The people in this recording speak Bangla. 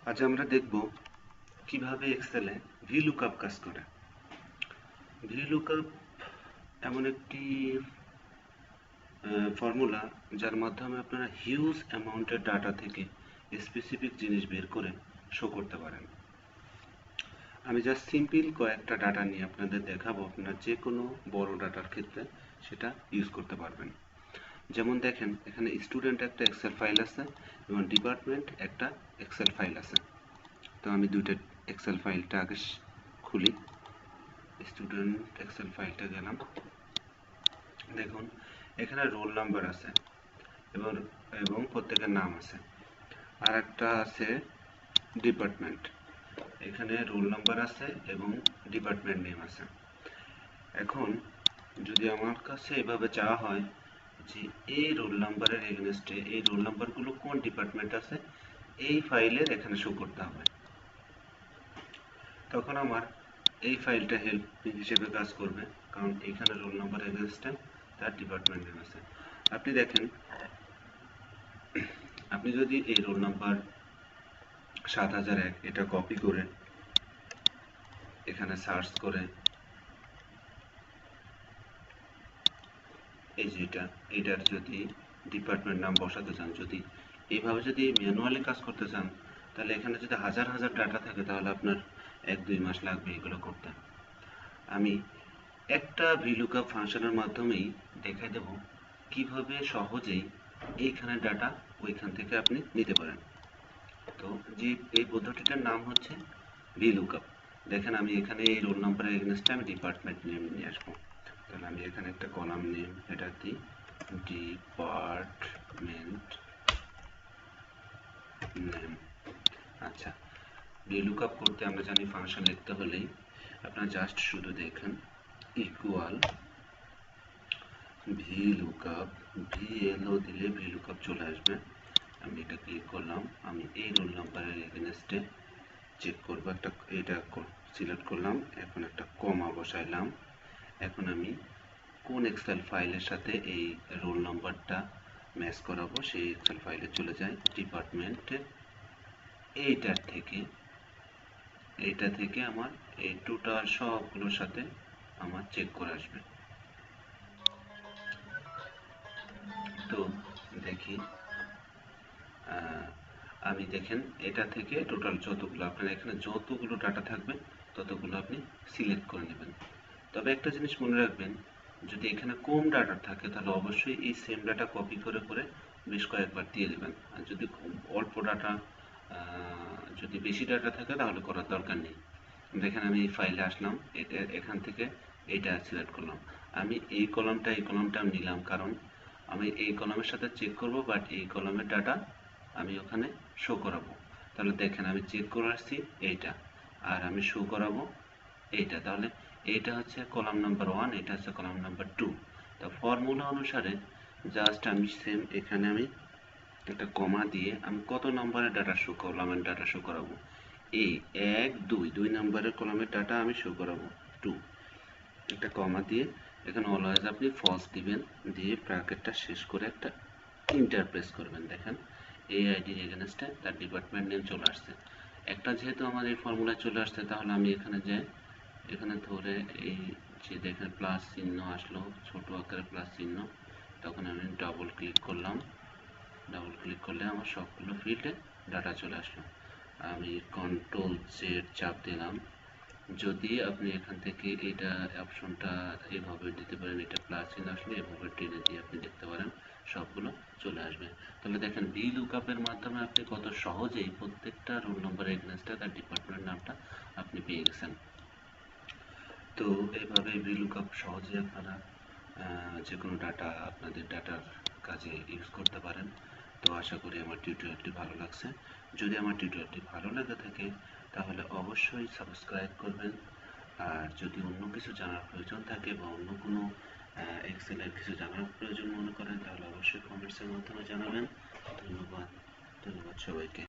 আজ আমরা দেখব কিভাবে এক্সেলে ভিলুকআপ কাজ করে। ভিলুকআপ এমন একটি ফর্মুলা যার মাধ্যমে আপনারা হিউজ অ্যামাউন্টের ডাটা থেকে স্পেসিফিক জিনিস বের করে শো করতে পারেন। আমি জাস্ট সিম্পল কয়েকটা ডাটা নিয়ে আপনাদের দেখাবো, আপনারা যে কোনো বড় ডাটার ক্ষেত্রে সেটা ইউজ করতে পারবেন। যেমন দেখেন, এখানে স্টুডেন্ট একটা এক্সেল ফাইল আছে এবং ডিপার্টমেন্ট একটা এক্সেল ফাইল আছে। তো আমি দুইটা এক্সেল ফাইলটা আগে খুলি। স্টুডেন্ট এক্সেল ফাইলটা গেলাম। দেখুন, এখানে রোল নাম্বার আছে এবং প্রত্যেকের নাম আছে। আর একটা আছে ডিপার্টমেন্ট, এখানে রোল নাম্বার আছে এবং ডিপার্টমেন্ট নেম আছে। এখন যদি আমার কাছে এভাবে চাওয়া হয় যে এই রোল নাম্বারের এগেনস্টে এই রোল নাম্বারগুলো কোন ডিপার্টমেন্ট আছে এই ফাইলের এখানে শো করতে হবে, তখন আমার এই ফাইলটা হেল্প হিসেবে কাজ করবে, কারণ এখানে রোল নাম্বার এগেনস্টে তার ডিপার্টমেন্ট নেম আছে। আপনি দেখেন, আপনি যদি এই রোল নাম্বার 7001 এটা কপি করে এখানে সার্চ করে এই যে এটার যদি ডিপার্টমেন্ট নাম বসাতে চান, যদি এইভাবে যদি ম্যানুয়ালি কাজ করতে চান, তাহলে এখানে যদি হাজার হাজার ডাটা থাকে তাহলে আপনার 1-2 মাস লাগবে এগুলো করতে। আমি একটা ভিলুকআপ ফাংশনের মাধ্যমেই দেখাই দেব কিভাবে সহজেই এইখানে ডাটা ওইখান থেকে আপনি নিতে পারেন। তো যে এই পদ্ধতিটার নাম হচ্ছে ভিলুকআপ। দেখেন, আমি এখানে এই রোল নাম্বারের এগেনস্টে আমি ডিপার্টমেন্ট নেম নিয়ে আসবো। তাহলে আমি এখানে একটা কলাম নেম এটা দিই, ডিপার্টমেন্ট নেম। আচ্ছা, ভিলুকআপ করতে আমরা জানি ফাংশন লিখতে হলেই আপনারা জাস্ট শুধু দেখেন ইকুয়াল ভিলুকআপ, ভিএলও দিলে ভিলুকআপ চলে আসবে। আমি এটা ক্লিক করলাম, আমি এই রোল নাম্বারের এগেনস্টে চেক করবো, একটা এটা সিলেক্ট করলাম, এখন একটা কমা বসাইলাম। এখন আমি কোন এক্সেল ফাইলের সাথে এই রোল নাম্বারটা ম্যাচ করাবো সেই এক্সেল ফাইলে চলে যায় ডিপার্টমেন্টের এইটা থেকে আমার এই টোটাল সবগুলোর সাথে আমার চেক করে আসবে। তো দেখি, আমি দেখেন এটা থেকে টোটাল যতগুলো আপনার এখানে যতগুলো ডাটা থাকবে ততগুলো আপনি সিলেক্ট করে নেবেন। তবে একটা জিনিস মনে রাখবেন, যদি এখানে কম ডাটা থাকে তাহলে অবশ্যই এই সেম ডাটা কপি করে করে বেশ কয়েকবার দিয়ে দেবেন। আর যদি অল্প ডাটা, যদি বেশি ডাটা থাকে তাহলে করার দরকার নেই। দেখেন, আমি এই ফাইলে আসলাম, এটা এখান থেকে এইটা সিলেক্ট করলাম। আমি এই কলামটা নিলাম, কারণ আমি এই কলামের সাথে চেক করব, বাট এই কলামের ডাটা আমি ওখানে শো করাবো। তাহলে দেখেন, আমি চেক করে আসছি এইটা, আর আমি শো করাবো এইটা। তাহলে এইটা হচ্ছে কলাম নাম্বার 1, এটা হচ্ছে কলাম নাম্বার 2। তো ফর্মুলা অনুসারে জাস্ট আমি সেম এখানে আমি একটা কমা দিয়ে আমি কত নম্বরের ডাটা শো করাবো, এই 1 2 নম্বরের কলামের ডাটা আমি শো করাবো 2। একটা কমা দিয়ে এখানে অলওয়েজ আপনি ফলস দিবেন, দিয়ে ব্র্যাকেটটা শেষ করে একটা ইন্টার প্রেস করবেন। দেখেন, এই আইডির এগেনস্টে তার ডিপার্টমেন্ট নেম চলে আসছে। একটা যেহেতু আমার এই ফর্মুলা চলে আসছে, তাহলে আমি এখানে ধরে এই যে দেখেন প্লাস চিহ্ন আসলো, ছোট আকারে প্লাস চিহ্ন, তখন আমি ডাবল ক্লিক করলে আমার সবগুলো ফিল্ডে ডাটা চলে আসলো। আমি কন্ট্রোল জেড চাপ দিলাম। যদি আপনি এখান থেকে এটা অপশনটা এভাবে দিতে পারেন, এটা প্লাস চিহ্ন আসলে এভাবে টেনে দিয়ে আপনি দেখতে পারেন সবগুলো চলে আসবে। তাহলে দেখেন, ভিলুকআপের মাধ্যমে আপনি কত সহজেই প্রত্যেকটা রোল নম্বর এগেনস্টে তার ডিপার্টমেন্ট নামটা আপনি পেয়ে গেছেন। তো এইভাবে ভিলুকআপ সহজে আপনারা যে কোনো ডাটা আপনাদের ডাটার কাজে ইউজ করতে পারেন। তো আশা করি আমার টিউটোরিয়ালটি ভালো লাগছে। যদি আমার টিউটোরিয়ালটি ভালো লেগে থাকে তাহলে অবশ্যই সাবস্ক্রাইব করবেন। আর যদি অন্য কিছু জানার প্রয়োজন থাকে বা অন্য কোনো এক্সেলের কিছু জানার প্রয়োজন মনে করেন তাহলে অবশ্যই কমেন্টসের মাধ্যমে জানাবেন। ধন্যবাদ সবাইকে।